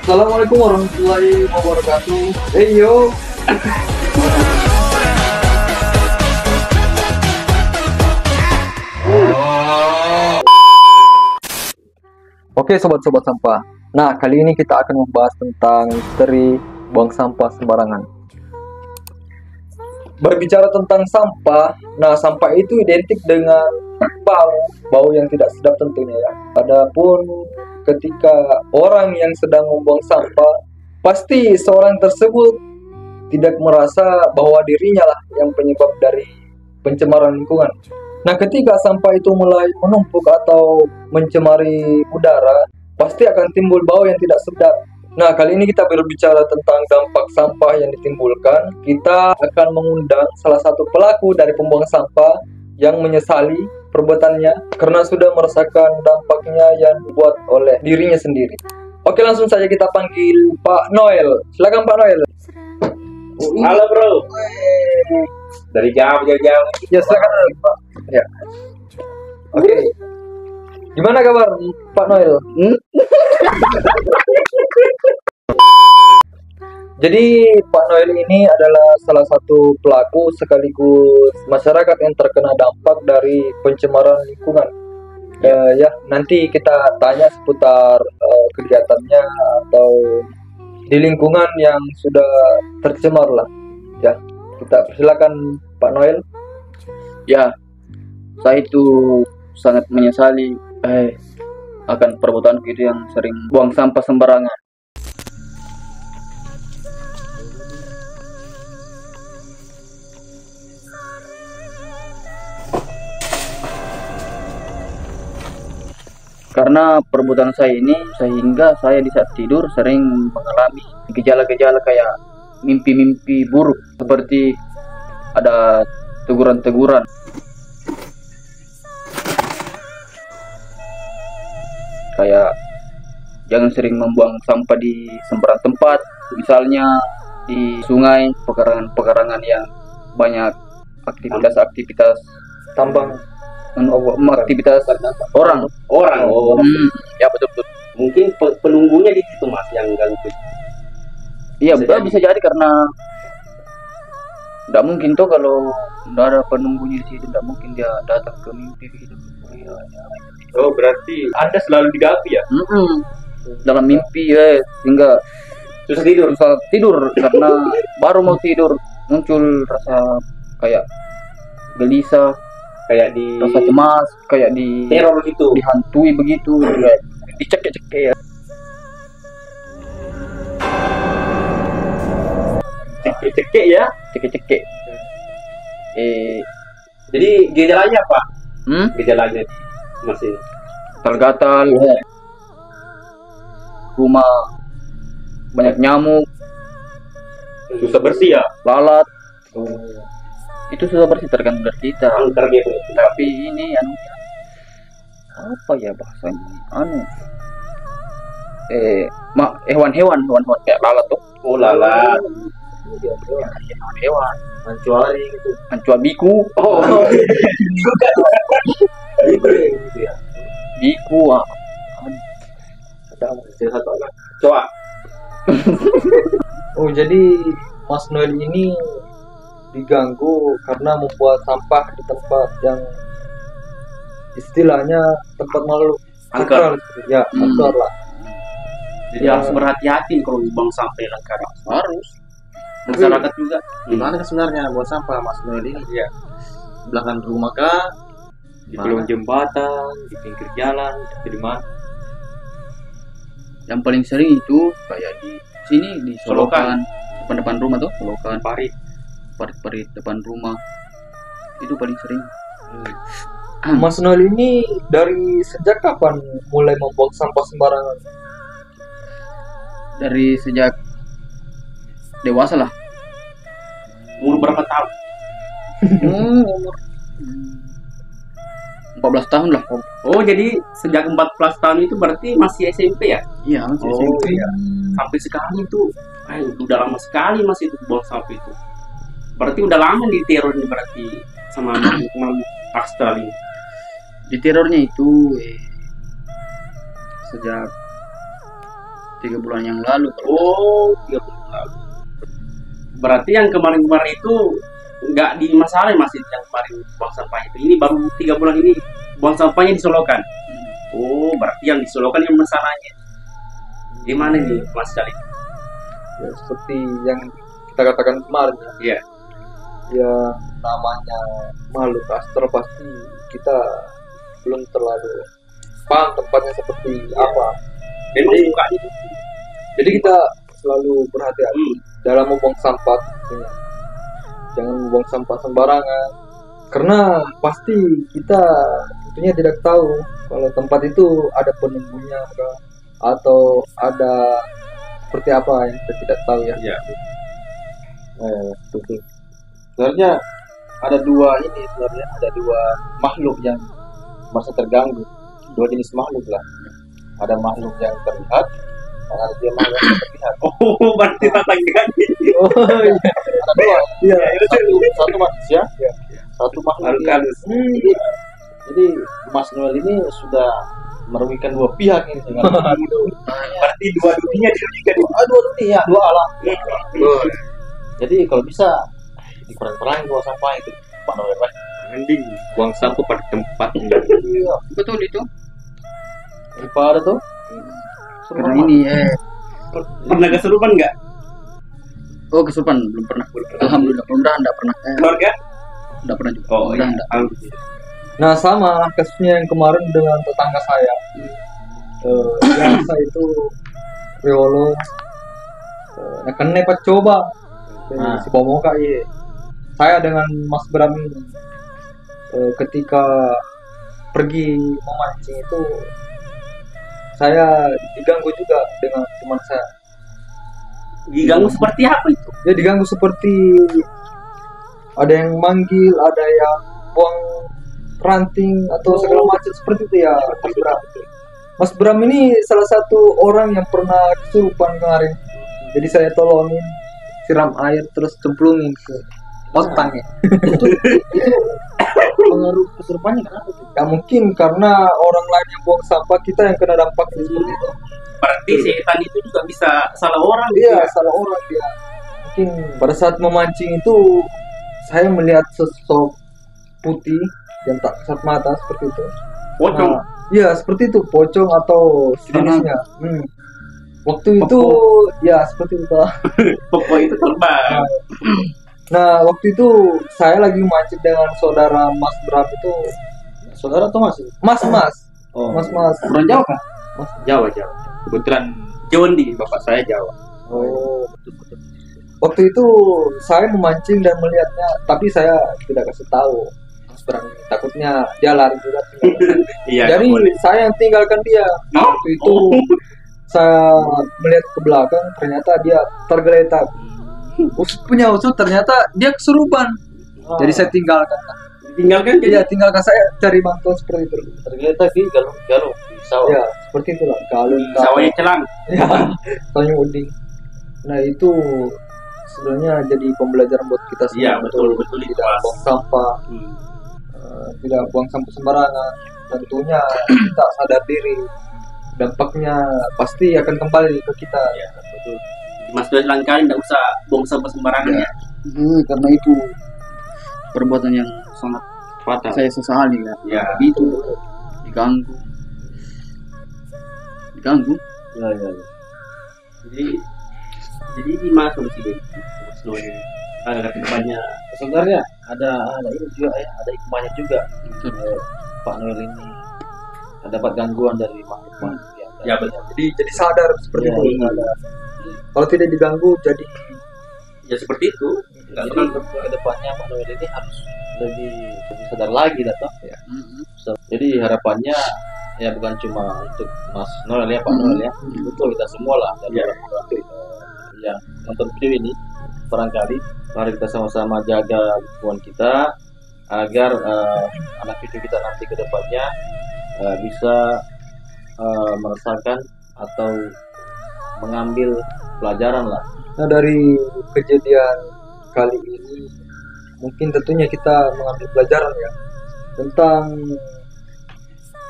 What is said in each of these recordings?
Assalamualaikum warahmatullahi wabarakatuh. Hey yo. Oke sobat-sobat sampah. Nah, kali ini kita akan membahas tentang misteri buang sampah sembarangan. Berbicara tentang sampah, nah sampah itu identik dengan bau yang tidak sedap tentunya ya. Adapun ketika orang yang sedang membuang sampah, pasti seorang tersebut tidak merasa bahwa dirinya lah yang penyebab dari pencemaran lingkungan. Nah, ketika sampah itu mulai menumpuk atau mencemari udara, pasti akan timbul bau yang tidak sedap. Nah, kali ini kita berbicara tentang dampak sampah yang ditimbulkan. Kita akan mengundang salah satu pelaku dari pembuangan sampah yang menyesali perbuatannya karena sudah merasakan dampaknya yang dibuat oleh dirinya sendiri. Oke, langsung saja kita panggil Pak Noel. Silakan Pak Noel. Halo bro. Dari jauh. Ya, silakan Pak. Ya. Oke. Gimana kabar Pak Noel? Jadi Pak Noel ini adalah salah satu pelaku sekaligus masyarakat yang terkena dampak dari pencemaran lingkungan. Ya, nanti kita tanya seputar kegiatannya atau di lingkungan yang sudah tercemar lah. Ya, kita persilakan Pak Noel. Ya, saya itu sangat menyesali akan perbuatan itu yang sering buang sampah sembarangan. Karena perbuatan saya ini sehingga saya di saat tidur sering mengalami gejala-gejala kayak mimpi-mimpi buruk, seperti ada teguran-teguran. Kayak jangan sering membuang sampah di sembarang tempat, misalnya di sungai, pekarangan-pekarangan yang banyak aktivitas Tambang. aktivitas orang. Ya betul. Mungkin penunggunya di situ mas yang ganggu. Iya, bisa jadi karena tidak mungkin tuh kalau tidak ada penunggunya di situ, tidak mungkin dia datang ke mimpi gitu. Oh berarti Anda selalu diganggu ya? Dalam mimpi ya, sehingga susah tidur karena baru mau tidur muncul rasa kayak gelisah, Kayak di rasa cemas, kayak di teror gitu. dihantui begitu, kayak dicekek-cekek ya. Cekek ya. Cekek-cekek. Jadi gejalanya apa? Hmm? Gejalanya masih Gatal-gatal, rumah banyak nyamuk, susah bersih ya. lalat. Itu sudah bersih tergantung dari kita. Angker gitu. Tapi ini apa ya bahasanya? Hewan-hewan kayak lalat tuh. Oh lala. Hewan. Mancuari gitu. Ancua biku. Oh. Gitu ya. Biku. Satu anak. Coba. Oh, jadi Mas Noel ini diganggu karena membuat sampah di tempat yang istilahnya tempat makhluk sakral. Ya, angker lah. Jadi harus berhati-hati kalau buang sampah lengkap. Harus. Masyarakat juga. Gimana sebenarnya buang sampah Mas Noel ini? Ya. Belakang rumah kah? Di kolong jembatan, di pinggir jalan, di mana? Yang paling sering itu kayak di sini di Solokan, depan rumah tuh, Solokan, parit depan rumah. Itu paling sering. Mas Noel ini dari sejak kapan mulai membuang sampah sembarangan? Dari sejak dewasa lah. Umur berapa tahun? Umur 14 tahun lah. Oh, jadi sejak 14 tahun itu berarti masih SMP ya? Iya, masih Oh, SMP. iya. Sampai sekarang itu, udah lama sekali masih itu buang sampah itu. Berarti udah lama di teror ini berarti sama teman Australia. Di terornya itu sejak 3 bulan yang lalu. Oh, 3 bulan lalu. Berarti yang kemarin-kemarin itu nggak dimasalahin masih yang kemarin buang sampah itu. Ini baru 3 bulan ini buang sampahnya disolokan. Oh, berarti yang disolokan yang masalahnya. Gimana nih Mas Kali? Ya, seperti yang kita katakan kemarin ya. Iya. Ya namanya makhluk astral pasti kita belum terlalu paham tempatnya seperti apa. Memang Jadi- suka itu. Jadi kita selalu berhati-hati dalam membuang sampah tentunya. Jangan membuang sampah sembarangan. Karena pasti kita tentunya tidak tahu kalau tempat itu ada penunggunya kah, atau ada seperti apa yang kita tidak tahu ya. Iya. Betul. Sebenarnya ada dua makhluk yang merasa terganggu, 2 jenis makhluk lah. Ada makhluk yang terlihat dan ada juga makhluk yang tidak terlihat. Oh, berarti tatang ganti. Oh iya. Ada dua, Iya. satu manusia, satu makhluk. Halus-halus. Jadi Mas Noel ini sudah merugikan 2 pihak ini dengan Berarti dua dunia dirugikan. dua dunia, 2 alam. Jadi kalau bisa dikurang-kurangin buang sampah itu, Pak Noel. Mending buang sampah pada tempatnya. Iya, Betul itu. daripada tuh. Karena ini Pernah kesurupan nggak? kesurupan belum pernah. Alhamdulillah, mudah-mudahan enggak pernah. Keluarga? Enggak pernah juga. Oh, Mudah-mudahan enggak. Alhamdulillah. Nah sama kasusnya yang kemarin dengan tetangga saya. Biasa itu Riolo. Akan nepat coba. Si Bomoka iya. Saya dengan Mas Bram ini ketika pergi memancing itu saya diganggu juga dengan teman saya. Diganggu seperti apa itu? Dia diganggu seperti ada yang manggil, ada yang buang ranting atau segala macam seperti itu ya Mas Bram. Mas Bram ini salah satu orang yang pernah kesurupan kemarin. Jadi saya tolongin siram air terus cemplungin ke otaknya. Pengaruh kesurupannya kenapa tuh? Ya mungkin karena orang lain yang buang sampah, kita yang kena dampaknya seperti itu. Berarti setan itu juga bisa salah orang. Iya, salah orang dia. Mungkin pada saat memancing itu saya melihat sosok putih yang tak kasat mata seperti itu. Pocong. Nah, iya, seperti itu, pocong atau sejenisnya. Waktu itu ya seperti itu. Pokok itu terbang. Nah, waktu itu saya lagi mancing dengan saudara Mas Bram itu. Saudara tuh masih. Mas. Oh. Mas. Orang Jawa kan? Jawa. Kebetulan Jondi. bapak saya Jawa. Oh, betul. Waktu itu saya memancing dan melihatnya, tapi saya tidak kasih tahu Mas Bram ini. Takutnya dia lari juga. Iya. Jadi saya yang tinggalkan dia. Waktu itu saya melihat ke belakang, ternyata dia tergeletak. Punya usul ternyata dia kesurupan. Jadi saya tinggalkan. tinggalkan Iya, tinggalkan saya cari bantuan seperti itu. Tergeletak di galung di sawah. Ya, seperti itulah. Kalau sawahnya celang. ya, soalnya uding. Nah, itu sebenarnya jadi pembelajaran buat kita semua. Iya, betul itu Tidak Mas. buang sampah, tidak buang sampah sembarangan. Tentunya kita sadar diri. Dampaknya pasti akan kembali ke kita. Iya, betul. Mas Doi lain kali nggak usah buang sampah sembarangan ya. Karena itu perbuatan yang sangat Fatal. saya sesali ya. Ya. Itu diganggu. Ya. Jadi gimana solusi dari Mas Doi agar kedepannya? Sebenarnya ada ini juga ya, ada hikmahnya juga. Pak Noel ini dapat gangguan dari makhluk yang Ya betul. Jadi sadar seperti Ya, itu. ada. Kalau tidak diganggu, jadi Ya seperti itu. Nggak Jadi tenang. ke depannya Pak Noel ini harus lebih sadar lagi datang. Ya. Jadi harapannya ya bukan cuma untuk Mas Noel ya, Pak Noel ya, untuk kita semua lah. Dan Ya. orang-orang yang nonton video ini barangkali mari kita sama-sama jaga lingkungan kita agar anak cucu kita nanti ke depannya bisa merasakan atau mengambil pelajaran lah. nah dari kejadian kali ini mungkin tentunya kita mengambil pelajaran ya tentang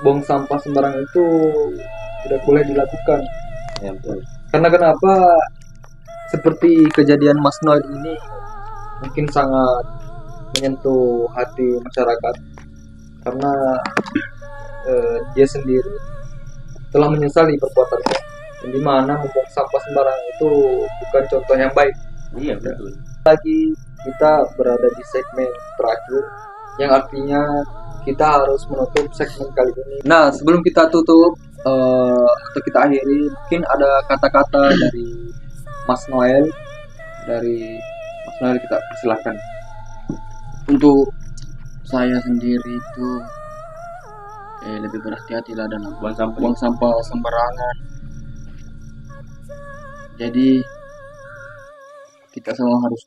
buang sampah sembarangan itu tidak boleh dilakukan. Ya, betul. Karena kenapa seperti kejadian Mas Noel ini mungkin sangat menyentuh hati masyarakat karena dia sendiri telah menyesali perbuatannya, yang dimana membuang sampah sembarangan itu bukan contoh yang baik. Iya betul. Lagi kita berada di segmen terakhir yang artinya kita harus menutup segmen kali ini. Nah, sebelum kita tutup atau kita akhiri, mungkin ada kata-kata dari Mas Noel. Dari Mas Noel kita persilahkan. Untuk saya sendiri itu lebih berhati-hatilah dalam buang sampah sembarangan. Jadi kita semua harus